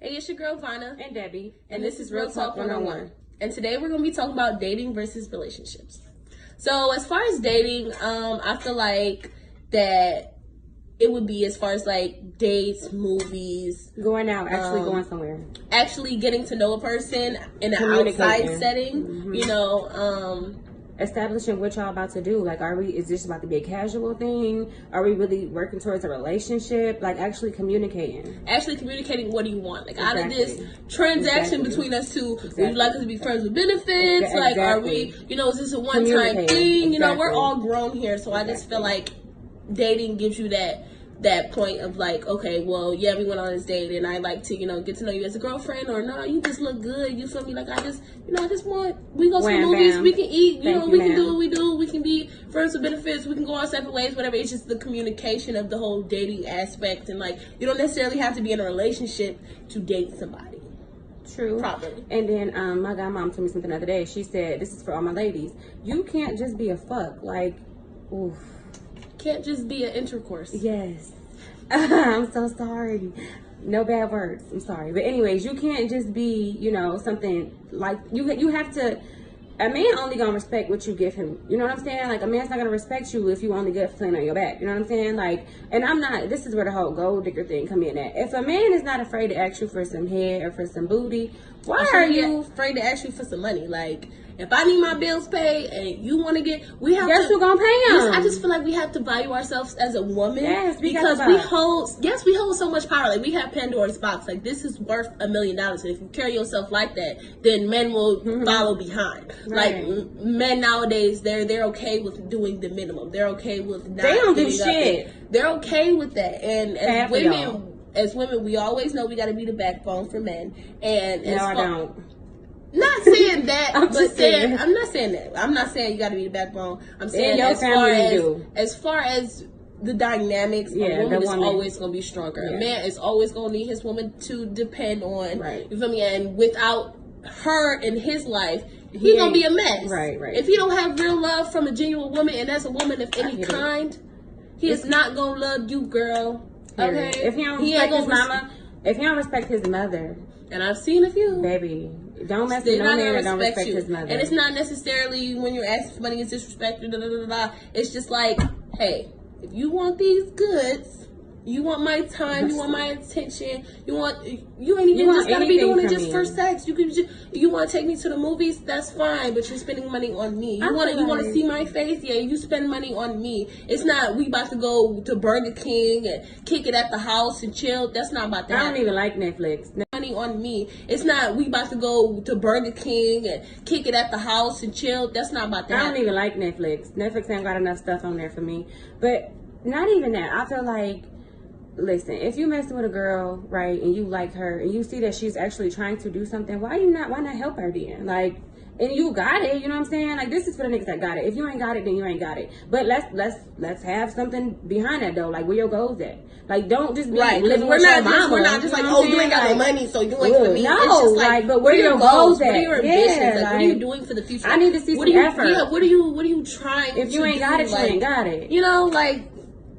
Hey, it's your girl Vanna and Debbie, and this is Real Talk 101. And today we're going to be talking about dating versus relationships. So as far as dating, I feel like that it would be as far as like dates, movies, going out, actually going somewhere, actually getting to know a person in an outside setting, establishing what y'all about to do. Like, is this about to be a casual thing? Are we really working towards a relationship? Like, actually communicating what do you want? Like, out of this transaction between us two, would you like us to be friends with benefits? Like, are we, is this a one-time thing? We're all grown here, so I just feel like dating gives you that point of like, okay, well, yeah, we went on this date and I like to, get to know you as a girlfriend, or no, you just look good, you feel me? Like, I just want, we go to the movies, we can eat, we can do what we do, we can be friends with benefits, we can go our separate ways, whatever. It's just the communication of the whole dating aspect, and like, you don't necessarily have to be in a relationship to date somebody. True. Probably. And then my godmom told me something the other day. She said, this is for all my ladies, you can't just be a fuck. Like, oof. Can't just be an intercourse. Yes. I'm so sorry. No bad words. I'm sorry. But anyways, you can't just be, something like, you have to, a man only gonna respect what you give him. You know what I'm saying? Like, a man's not gonna respect you if you only get fling on your back. You know what I'm saying? Like, and this is where the whole gold digger thing come in at. If a man is not afraid to ask you for some head or for some booty, why are you afraid to ask you for some money? Like, if I need my bills paid and you want to guess who gonna pay them? I just feel like we have to value ourselves as a woman. Yes, because we hold so much power. Like, we have Pandora's box. Like, this is worth $1 million. And if you carry yourself like that, then men will follow behind. Right. Like, men nowadays, they're okay with doing the minimum. They're okay with not. They don't do shit. They're okay with that. And as women, we always know we got to be the backbone for men. And I don't. Not saying that, I'm not saying that. I'm not saying you got to be the backbone. I'm saying as far as the dynamics, a woman is always going to be stronger. Yeah. A man is always going to need his woman to depend on. Right. You feel me? And without her in his life, he's going to be a mess. Right. If he don't have real love from a genuine woman, and that's a woman of any kind, he is not going to love you, girl. Okay? If he don't respect his mama, if he don't respect his mother, and I've seen a few, baby, don't mess with no man that don't respect his mother. And it's not necessarily when you're asking for money is disrespected. It's just like, hey, if you want these goods, you want my time, you want my attention, you ain't even just gotta be doing it just for sex. You want to take me to the movies, that's fine, but you're spending money on me. You want to see my face, yeah, you spend money on me. It's not we about to go to Burger King and kick it at the house and chill. That's not about that. I don't even like Netflix. Money on me. It's not we about to go to Burger King and kick it at the house and chill. That's not about that. I don't even like Netflix. Netflix ain't got enough stuff on there for me. But not even that. I feel like, listen, if you messing with a girl, right, and you like her, and you see that she's actually trying to do something, why not help her then? Like, and you got it, you know what I'm saying? Like, this is for the niggas that got it. If you ain't got it, then you ain't got it. But let's have something behind that though. Like, where your goals at? Like, don't just be living with your mama. We're not just like, oh, you ain't got no money, so you ain't for me. No, it's just like, but where your goals at? What are your ambitions? Like, what are you doing for the future? I need to see some effort. Yeah, what are you trying to do? If you ain't got it, you ain't got it. Like,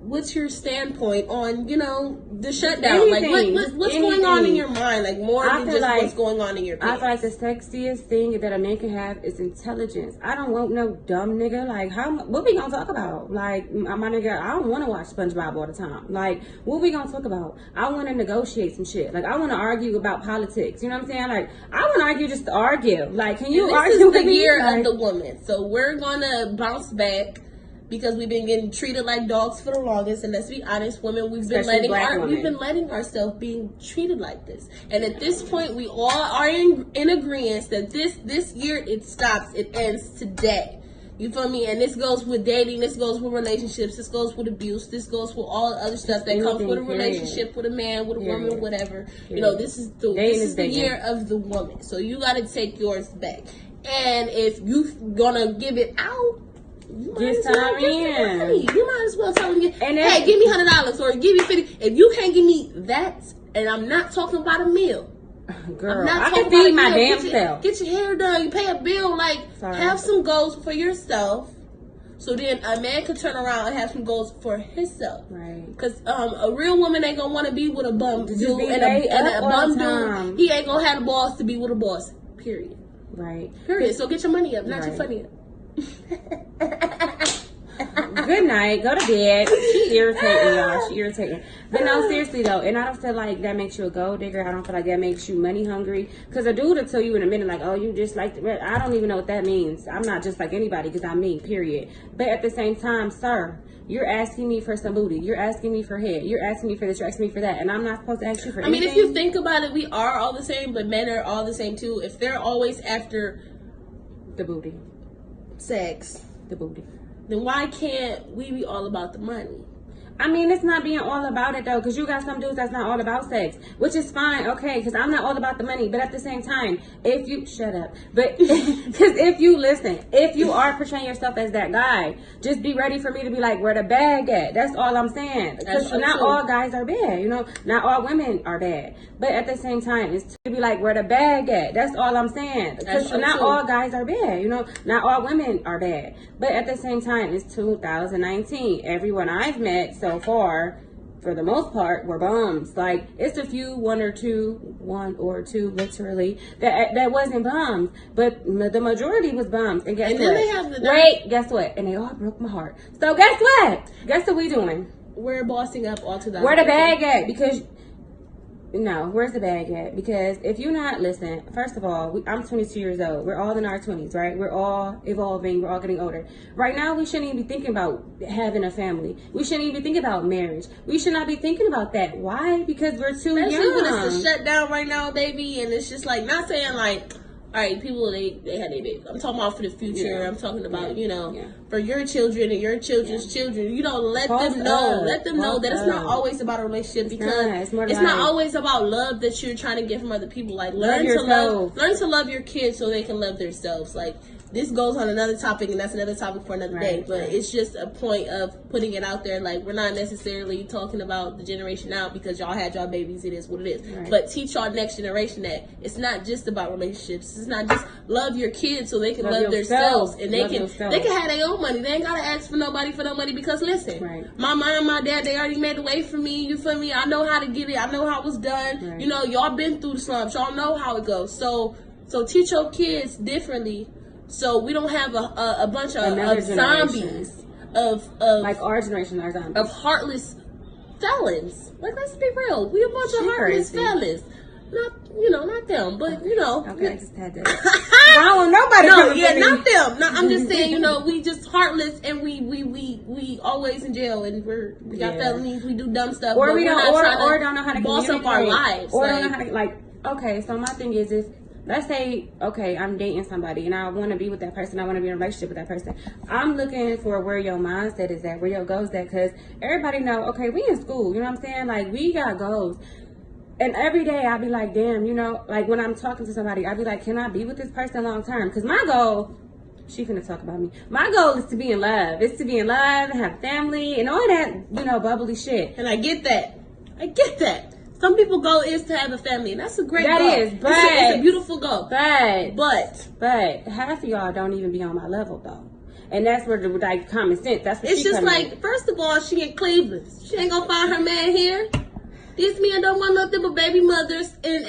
what's your standpoint on, the shutdown? Like, what's going on in your mind? Like, more than just what's going on in your pants. I feel like the sexiest thing that a man can have is intelligence. I don't want no dumb nigga. Like, what we gonna talk about? Like, my nigga, I don't want to watch SpongeBob all the time. Like, what we gonna talk about? I want to negotiate some shit. Like, I want to argue about politics. You know what I'm saying? Like, I want to argue just to argue. Like, can you argue with me? This is the year of the woman. So we're gonna bounce back, because we've been getting treated like dogs for the longest, and let's be honest, women, we've been letting ourselves being treated like this. And at this point, we all are in agreement that this year it stops, it ends today. You feel me? And this goes with dating, this goes with relationships, this goes with abuse, this goes with all the other stuff that comes with a relationship, with a man, with a woman, whatever. This is the year of the woman. So you got to take yours back. And if you gonna give it out, you might as well tell them, hey, give me $100 or give me $50. If you can't give me that, and I'm not talking about a meal, girl, I can feed my damn self. Get your hair done. You pay a bill. Like, have some goals for yourself. So then a man could turn around and have some goals for himself. Right. Because a real woman ain't going to want to be with a bum dude. And a bum dude, he ain't going to have the balls to be with a boss. Period. Right. Period. So get your money up, not your funny up. Good night. Go to bed. She irritating, y'all. She irritating. But no, seriously though, and I don't feel like that makes you a gold digger. I don't feel like that makes you money hungry. Because a dude will tell you in a minute, like, oh, you just like, I don't even know what that means. I'm not just like anybody because I'm me, period. But at the same time, sir, you're asking me for some booty. You're asking me for head. You're asking me for this. You're asking me for that. And I'm not supposed to ask you for anything. I mean, if you think about it, we are all the same, but men are all the same too. If they're always after the booty, sex, the booty, then why can't we be all about the money? I mean, it's not being all about it, though, because you got some dudes that's not all about sex, which is fine, okay, because I'm not all about the money, but at the same time, if you, shut up, but, because if you listen, if you are portraying yourself as that guy, just be ready for me to be like, where the bag at? That's all I'm saying, because not all guys are bad, you know, not all women are bad, but at the same time, it's to be like, where the bag at? That's all I'm saying, because not all guys are bad, you know, not all women are bad, but at the same time, it's 2019, everyone I've met, so far, for the most part, were bums. Like, it's a few, one or two, literally, that wasn't bums. But the majority was bums. And guess what? Guess what? And they all broke my heart. So guess what? Guess what we doing? We're bossing up all to that. Where the bag at? Because... No, where's the bag at? Because if you're not, listen, first of all, I'm 22 years old. We're all in our 20s, right? We're all evolving. We're all getting older. Right now, we shouldn't even be thinking about having a family. We shouldn't even be thinking about marriage. We should not be thinking about that. Why? Because we're too young. Especially when it's the shutdown right now, baby, and it's just like, not saying like, all right, people, they had their babies. I'm talking about for the future. Yeah. I'm talking about, you know, for your children and your children's children. You know, let them know that it's not always about a relationship, because it's not always about love that you're trying to get from other people. Like, learn to love your kids so they can love themselves. Like, this goes on another topic, and that's another topic for another day. But it's just a point of putting it out there. Like, we're not necessarily talking about the generation out because y'all had y'all babies. It is what it is. Right. But teach y'all next generation that it's not just about relationships. It's not just love your kids so they can love themselves, and they can have their own money. They ain't gotta ask for nobody for no money, because listen, my mom and my dad, they already made a way for me. You feel me? I know how to get it. I know how it was done. Right. You know, y'all been through the slums. Y'all know how it goes. So teach your kids differently. So we don't have a bunch of zombies of like our generation are zombies of heartless felons. Like, let's be real, we a bunch of heartless felons. Not them, but you know. Okay, I just had to. I don't want nobody. Not them. No, I'm just saying, you know, we just heartless, and we always in jail, and we got felonies. We do dumb stuff, or we don't, or don't know how to boss up our lives, or don't know how to like. Okay, so my thing is if. Let's say, okay, I'm dating somebody and I want to be with that person. I want to be in a relationship with that person. I'm looking for where your mindset is at, where your goals at, because everybody know, okay, we in school, you know what I'm saying? Like, we got goals. And every day I be like, damn, you know, like when I'm talking to somebody, I be like, can I be with this person long term? Because my goal, she finna talk about me. My goal is to be in love. It's to be in love and have family and all that, you know, bubbly shit. And I get that. Some people's goal is to have a family, and that's a great goal. That is, but it's a beautiful goal. But half of y'all don't even be on my level though, and that's where the like common sense. That's what it's just like. In. First of all, she in Cleveland. She ain't gonna find her man here. These men don't want nothing but baby mothers and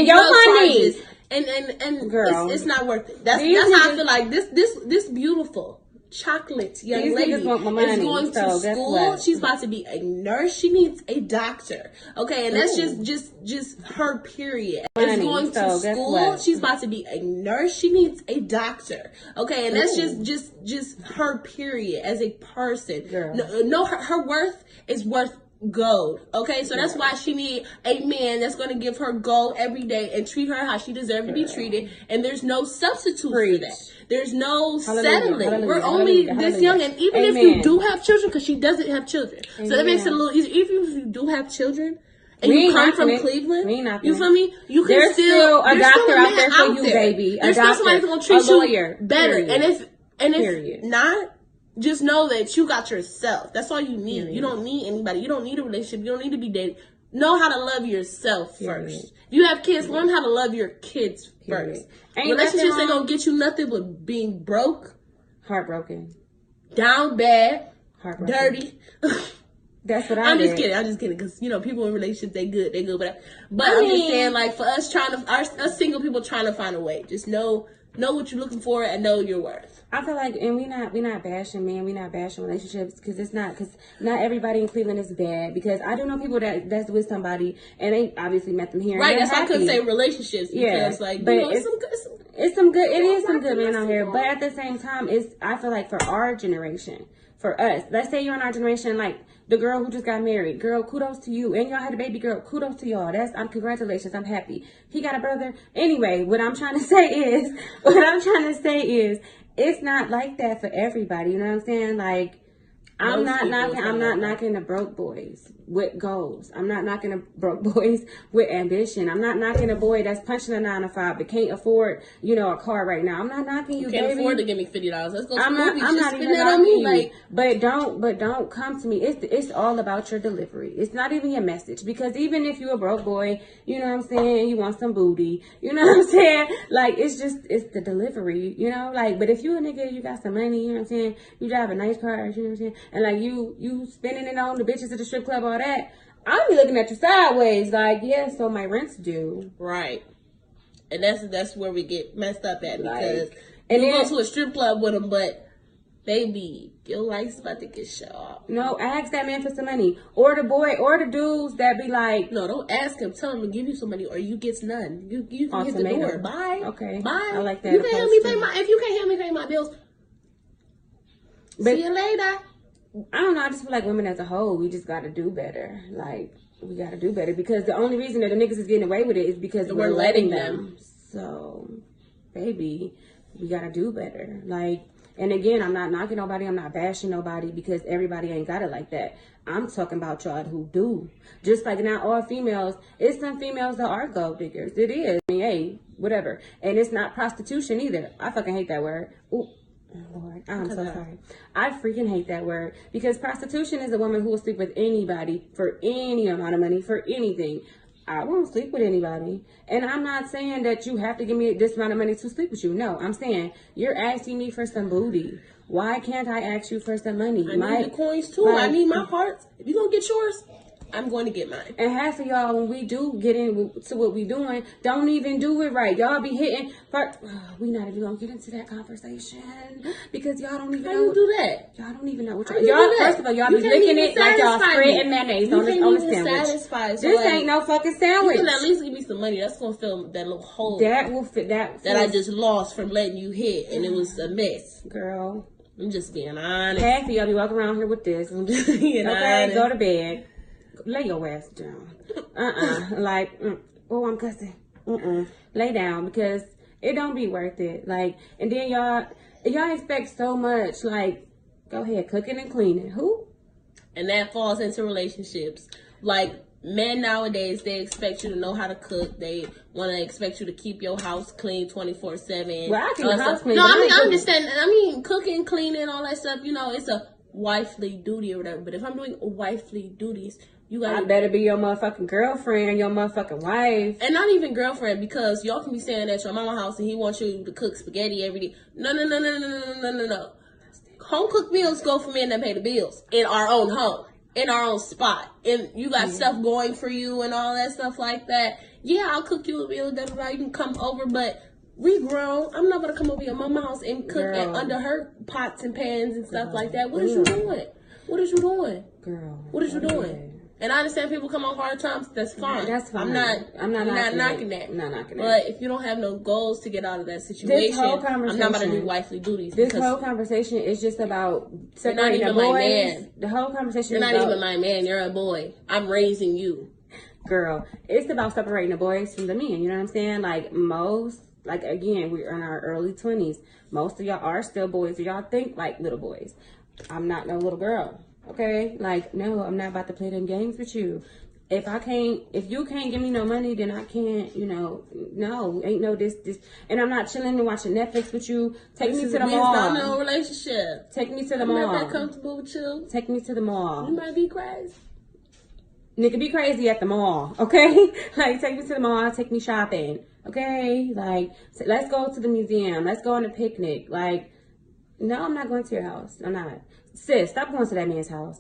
your money. And girl, it's not worth it. That's how I feel like this beautiful chocolate young lady is going to school. She's about to be a nurse. She needs a doctor. Okay, and that's just her period. Is going to school. She's about to be a nurse. She needs a doctor. Okay, and that's just her period as a person. Girl. No, her worth is worth gold. Okay, so that's why she need a man that's going to give her gold every day and treat her how she deserves to be treated, and there's no substitute for that. There's no settling. We're only this young, and even if you do have children, because she doesn't have children, so that makes it a little easier. Even if you do have children and you come from Cleveland, you feel me? You can there's still a doctor out there for you, baby. There's still somebody who's going to treat you better, and if not, just know that you got yourself. That's all you need. You don't need anybody. You don't need a relationship. You don't need to be dated. Know how to love yourself first. If you have kids, learn how to love your kids first. Relationships ain't gonna get you nothing but being broke, heartbroken, down bad, dirty. That's what I'm just kidding. Because, you know, people in relationships, they good. But I'm just saying, like, for us us single people trying to find a way. Just know what you're looking for and know your worth. I feel like, and we not bashing men, we not bashing relationships, because not everybody in Cleveland is bad. Because I do know people that's with somebody and they obviously met them here. Right, that's why I couldn't say relationships, because like, but you know, it's some good men out here. But at the same time, I feel like for our generation, for us, let's say you're in our generation, like the girl who just got married, girl, kudos to you, and y'all had a baby, girl, kudos to y'all. Congratulations, I'm happy. He got a brother. Anyway, what I'm trying to say is, it's not like that for everybody. You know what I'm saying? Like, I'm not knocking the broke boys with goals. I'm not knocking the broke boys with ambition. I'm not knocking a boy that's punching a 9-to-5 but can't afford, you know, a car right now. I'm not knocking you, can't baby. afford to give me $50. Let's go. I'm not even knocking you. Like, but don't come to me. It's all about your delivery. It's not even your message, because even if you're a broke boy, you know what I'm saying, you want some booty, you know what I'm saying. Like, it's the delivery, you know. Like, but if you a nigga, you got some money, you know what I'm saying, you drive a nice car, you know what I'm saying, and like you spending it on the bitches at the strip club, all that, I'll be looking at you sideways, like, yeah, so my rent's due. Right. And that's where we get messed up at, because you go to a strip club with them, but baby, your life's about to get shot. No, ask that man for some money, or the boy, or the dudes that be like, no, don't ask him. Tell him to give you some money, or you get none. You can hit the door. Bye. Okay. Bye. I like that. You can't help me pay if you can't help me pay my bills. See you later. I don't know. I just feel like women as a whole, we just got to do better. Like, we got to do better, because the only reason that the niggas is getting away with it is because we're letting them. So, baby, we got to do better. Like, and again, I'm not knocking nobody. I'm not bashing nobody, because everybody ain't got it like that. I'm talking about y'all who do. Just like not all females. It's some females that are gold diggers. It is. I mean, hey, whatever. And it's not prostitution either. I fucking hate that word. Ooh. Oh, Lord, I'm so sorry. I freaking hate that word, because prostitution is a woman who will sleep with anybody for any amount of money, for anything. I won't sleep with anybody. And I'm not saying that you have to give me this amount of money to sleep with you. No, I'm saying you're asking me for some booty. Why can't I ask you for some money? I need the coins too. I need my parts. If you're going to get yours, I'm going to get mine. And half of y'all, when we do get into what we doing, don't even do it right. Y'all be hitting. We not even gonna get into that conversation, because y'all don't even know. How you do that? Y'all don't even know what y'all. First of all, y'all be licking it like y'all spreading mayonnaise on the sandwich. This ain't no fucking sandwich. You can at least give me some money. That's gonna fill that little hole. That will fit that I just lost from letting you hit, and it was a mess, girl. I'm just being honest. Half of y'all be walking around here with this. I'm just being honest. Go to bed. Lay your ass down. Like, I'm cussing. Lay down, because it don't be worth it. Like, and then y'all expect so much. Like, go ahead, cooking and cleaning. Who? And that falls into relationships. Like, men nowadays, they expect you to know how to cook. They want to expect you to keep your house clean 24/7. Well, I keep the house clean. No, I understand. I mean, cooking, cleaning, all that stuff. You know, it's a wifely duty or whatever. But if I'm doing wifely duties, I better be your motherfucking girlfriend, your motherfucking wife. And not even girlfriend, because y'all can be staying at your mama's house and he wants you to cook spaghetti every day. No. Home cooked meals go for men that pay the bills in our own home, in our own spot. And you got stuff going for you and all that stuff like that. Yeah, I'll cook you a meal, you can come over, but we grown. I'm not going to come over your mama's house and cook under her pots and pans and stuff like that. What is you doing? What is you doing? Girl. What is you doing? And I understand people come on hard times. That's fine. That's fine. I'm not knocking that. I'm not knocking that. But if you don't have no goals to get out of that situation, I'm not about to do wifely duties. This whole conversation is just about separating the boys. My man. The whole conversation. You're not even my man. You're a boy. I'm raising you, girl. It's about separating the boys from the men. You know what I'm saying? Like again, we're in our early 20s. Most of y'all are still boys. Y'all think like little boys. I'm not no little girl. Okay, like, no, I'm not about to play them games with you. If you can't give me no money, then I can't, no, ain't no this, and I'm not chilling and watching Netflix with you. Take me to the mall. It's not no relationship. Take me to the mall. I'm not that comfortable with you. Take me to the mall. You might be crazy. Nigga, be crazy at the mall, okay? Like, take me to the mall, take me shopping, okay? Like, let's go to the museum. Let's go on a picnic. Like, No, I'm not going to your house. I'm not. Sis, stop going to that man's house.